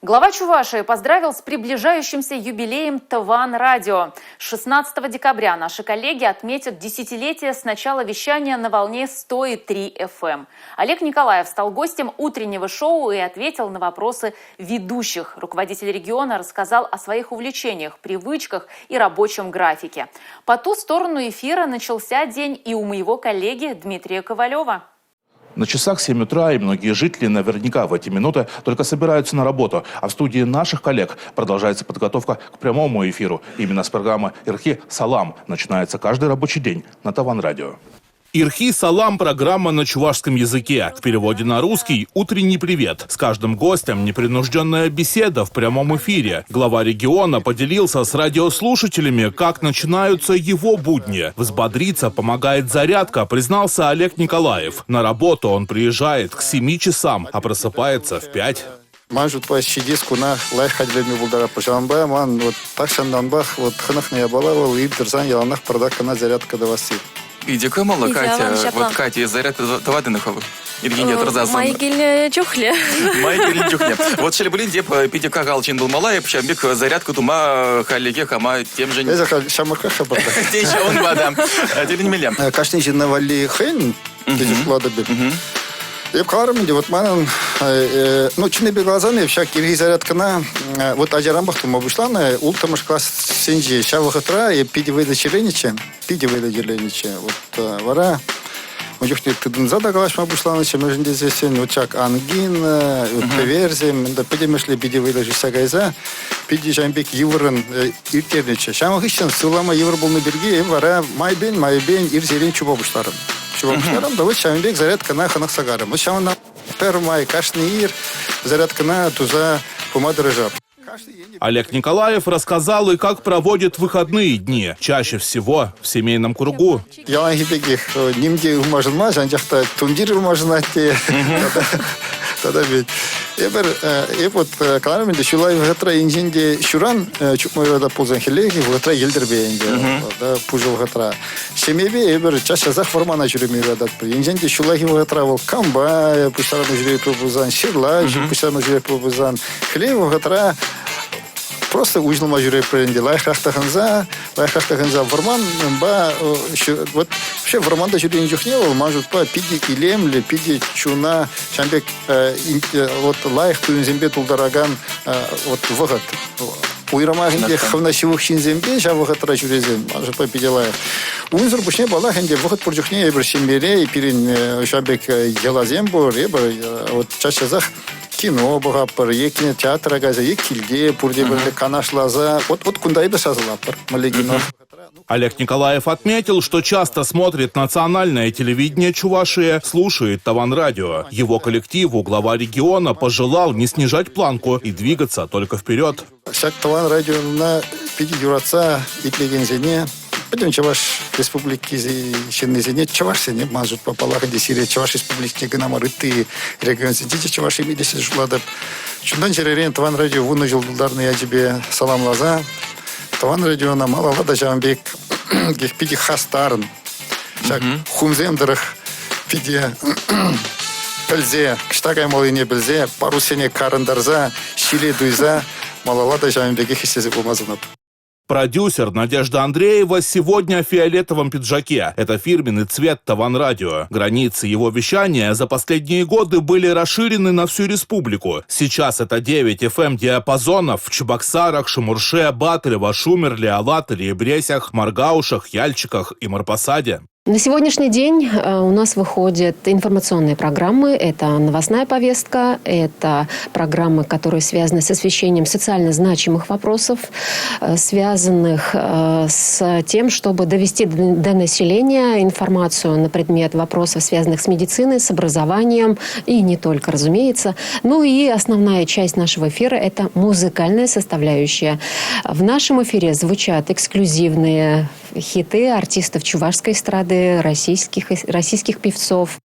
Глава Чувашии поздравил с приближающимся юбилеем ТВАН Радио. 16 декабря наши коллеги отметят десятилетие с начала вещания на волне 100,3 FM. Олег Николаев стал гостем утреннего шоу и ответил на вопросы ведущих. Руководитель региона рассказал о своих увлечениях, привычках и рабочем графике. По ту сторону эфира начался день и у моего коллеги Дмитрия Ковалева. На часах 7 утра, и многие жители наверняка в эти минуты только собираются на работу. А в студии наших коллег продолжается подготовка к прямому эфиру. Именно с программы «Ирхи Салам» начинается каждый рабочий день на ТВАН Радио. «Ирхи Салам» – программа на чувашском языке. В переводе на русский – «Утренний привет». С каждым гостем непринужденная беседа в прямом эфире. Глава региона поделился с радиослушателями, как начинаются его будни. Взбодриться помогает зарядка, признался Олег Николаев. На работу он приезжает к 7 часам, а просыпается в 5. Мажут по щедиску на лайфхадлеми булдара пожамба, ман вот так шанданбах вот ханах не обалавал и дерзан яланах продакана зарядка до вас. Иди камала, Катя, вот Катя, заряд тавадынахова. Иргиня Тарзасан. Майгель чухле. Майгель чухле. Вот шелебулин деп пидика галчин был малая, пшамбик зарядку тума халиге хама тем же. Это шамака хабата. Те еще он бадам. Телин милям. Кашни же навали хэн, где плода бит. Я карам, вот манан, ну чинеби глазами всякие ирги зарядкана, вот ажарамбах тума бушлана, ултамаш класс сенджи, шавахатра и пиди выдачелениче, вот вара. У них ты дунзада галашма бушлана, чем между здесь вот чак ангин, перверзим, да пиди мешли пиди выдачи гайза, пиди жамбек юрен иртерниче. Шамахищен сулама юр был на береге, вара майбен ирзерин чуба бушларом. Да вот шамбек зарядка на ханах сагарам. Вот шамана пермай кашнир зарядка на туза помадрежа. Олег Николаев рассказал и как проводит выходные дни. Чаще всего в семейном кругу. Я таких нимде умажен мажан, жахта тундир умажен ате. Тогда ведь и вот кларами до шулай в гатра инженде шуран чук мой рода пузан хилеги в гатра елдербеенде. Да пужу в гатра. Семье ебер чаще захформана жюреми рода. Инженде шулай в гатра вол камба пустарно жюри пузан ширла, пустарно жюри пузан хилеги в гатра. Просто ужинал мажуре пренди лайхахтаханза варман ба вот вообще варман да жюри ничего не было, мажут по пиди илемли пиди чуна шамбек вот лайх туинзембе тулдараган вот выход уйрамахинде хавнашивух шинзембе шавыхат рачурезем мажут по пиди лайх уинзур бушне балахинде выход пурджухне ебер шимбере и пирин шамбек елазембур ебер вот чаще зах кино бага пар, екине театра газа, екилде, пурде берле канашлаза. Вот кундай да сазла пар, малегино. Олег Николаев отметил, что часто смотрит национальное телевидение Чувашии, слушает ТВАН Радио. Его коллективу глава региона пожелал не снижать планку и двигаться только вперед. Всяк ТВАН Радио на пяти юраца и тлегензене. Пойдем Чуваш республики Щенезене, Чуваш сене мажут по палаханде Сирия, Чуваш республики Ганамарыты, регион Сидичи, Чуваш и Мидиси Жуладап. Чундан черерен ТВАН Радио вынужил ударный я тебе салам лаза. ТВАН Радио на мало лада жамбек гих пиди хастарн. Всяк хумземдерах пиди пельзе, кштагай малыне пельзе, пару сене карандарза, щиле дуйза, мало лада жамбек их истези помазанап. Продюсер Надежда Андреева сегодня в фиолетовом пиджаке. Это фирменный цвет ТВАН Радио. Границы его вещания за последние годы были расширены на всю республику. Сейчас это 9 FM-диапазонов в Чебоксарах, Шамурше, Батырево, Шумерле, Алатыре, Бресях, Маргаушах, Яльчиках и Марпасаде. На сегодняшний день у нас выходят информационные программы. Это новостная повестка, это программы, которые связаны с освещением социально значимых вопросов, связанных с тем, чтобы довести до населения информацию на предмет вопросов, связанных с медициной, с образованием и не только, разумеется. Ну и основная часть нашего эфира – это музыкальная составляющая. В нашем эфире звучат эксклюзивные хиты артистов чувашской эстрады, российских певцов.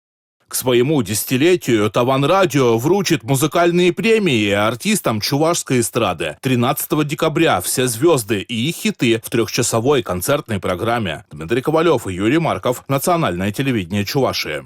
К своему десятилетию ТВАН Радио вручит музыкальные премии артистам чувашской эстрады. 13 декабря все звезды и их хиты в трехчасовой концертной программе. Дмитрий Ковалев и Юрий Марков. Национальное телевидение Чувашии.